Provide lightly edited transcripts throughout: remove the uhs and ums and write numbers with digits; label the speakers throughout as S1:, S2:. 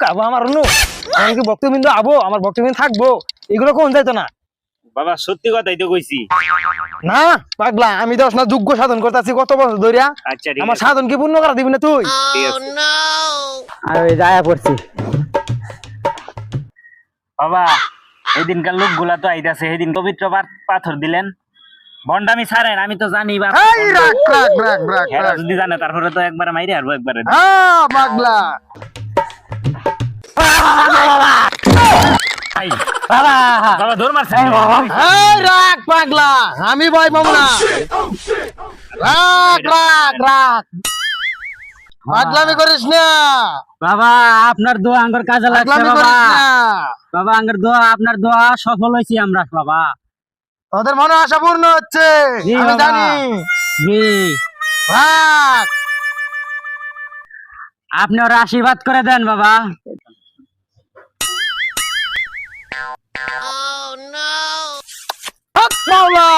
S1: আবো আমার অনু এমনকি ভক্তবিন্দু আবো আমার ভক্তবিন্দু থাকবো এগুলো কোন যাইতো না
S2: বাবা সত্যি কথাই তো কইছি।
S1: না পাগলা আমি দশ না যোগ্য সাধন করতেছি কত বছর ধরিয়া
S2: আচ্ছা ঠিক
S1: আমার
S2: আছে,
S1: সাধন কি পূর্ণ করা দিবি না তুই
S2: ঠিক আছে।
S1: আর ওই যায়া পড়ছি
S2: বাবা এদিনকার লোকগুলা তো আইতাছে, সেদিন পবিত্র পাথর দিলেন। ভন্ডামি ছাড়েন, আমি তো জানি বাবা।
S1: এই রাখ রাখ রাখ রাখ
S2: এরা
S1: রাখ
S2: যদি জানে তারপরে তো একবার মাইরে হারবো একবারে।
S1: হ্যাঁ পাগলা
S2: আই,
S1: বাবা
S2: বাবা দৌড় মারছে।
S1: এই রাখ পাগলা আমি ভয় পাবো না রাখ রাখ রাখ পাগলামি করিস না
S3: বাবা আপনার দোয়া আঙ্গর কাজে লাগছে
S1: পাগলামি
S3: বাবা।
S1: করিস না
S3: বাবা আঙ্গর দোয়া, আপনার দোয়া সফল হয়েছি আমরা বাবা।
S1: তোদের মনে আশা পূর্ণ হচ্ছে
S3: জি
S1: আমি
S3: বাবা।
S1: জানি
S3: জি,
S1: রাখ
S3: আপনি ওর আশীর্বাদ করে দেন বাবা।
S1: হক মাওলা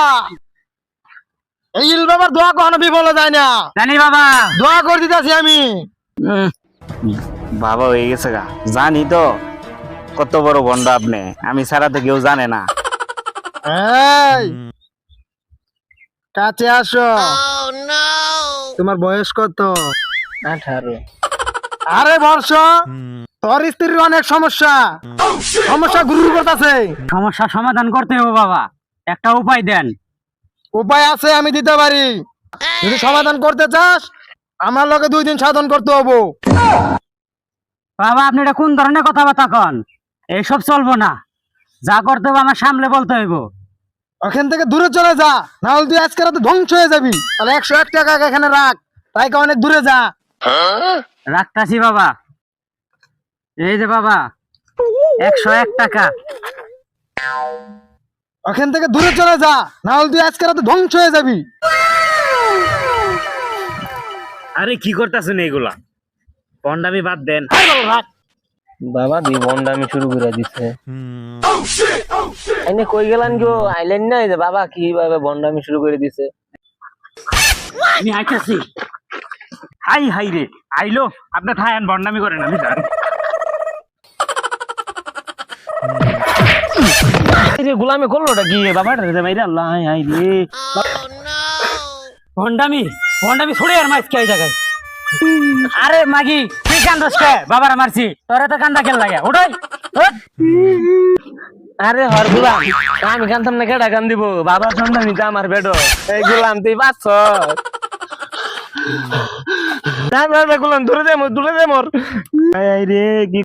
S1: এই ইল বাবার দোয়া কখনো বিফল যায় না
S3: জানি বাবা।
S1: দোয়া করে দিতেছি আমি
S2: বাবা হয়ে গেছে গা, জানি তো কত বড় ভন্ড আপনি, আমি ছাড়া তো কেউ জানে না।
S1: এই কাছে আসো তোমার বয়স কত
S3: 18।
S1: আরে বর্ষ তোর স্ত্রীর অনেক সমস্যা সমস্যা গুরুর করতেছে
S3: সমস্যা সমাধান করতে হবে বাবা, একটা উপায় দেন।
S1: উপায় আছে আমি দিতে পারি যদি সমাধান করতে চাস আমার লগে 2 দিন সাধন করতে হবো
S3: বাবা আপনি এটা কোন ধরনের কথাবার্তা কন? এইসব চলবো না, যা করতে হবে আমার সামনে বলতে হইব।
S1: ওখান থেকে দূরে চলে যা না হলে তুই আজকে রাতে ধ্বংস হয়ে যাবি তাহলে 101 টাকা এখানে রাখ তাই অনেক দূরে যা
S3: রাখতাছি বাবা। এই যে বাবা 101 টাকা।
S1: ওখান থেকে দূরে চলে যা না হলে তুই আজকে রাতে ধ্বংস হয়ে যাবি
S2: আরে কি করতেছেন এগুলা? ভন্ডামি বাদ দেন।
S4: বাবা দি বন্ডামি শুরু করে দিছে এনে কই গেলেন গো আইলেন না এই যে বাবা কিভাবে বন্ডামি শুরু করে দিছে
S3: আমি আইতাছি।
S2: হাই হাই রে, আইলো আপনি থাকেন, ভন্ডামি করেন, আমি জানি।
S4: রে গোলামি করলোটা কি বাবা রে মাইরা আল্লাহ হাই হাই রে
S3: ভন্ডামি ভন্ডামি ছড়ে আর মাইস কে জায়গায়। আরে মাগি তুই কান্দস কে? বাবার মারছি তোরে তো কান্দা খেল লাগে ওটাই।
S4: আরে হর গোলাম আমি কানতাম না কেডা কান দিব বাবার সন্তান নিতে আমার বেডো এই গোলাম তুই পাচ্ছ গোলাম দূরে দে মোর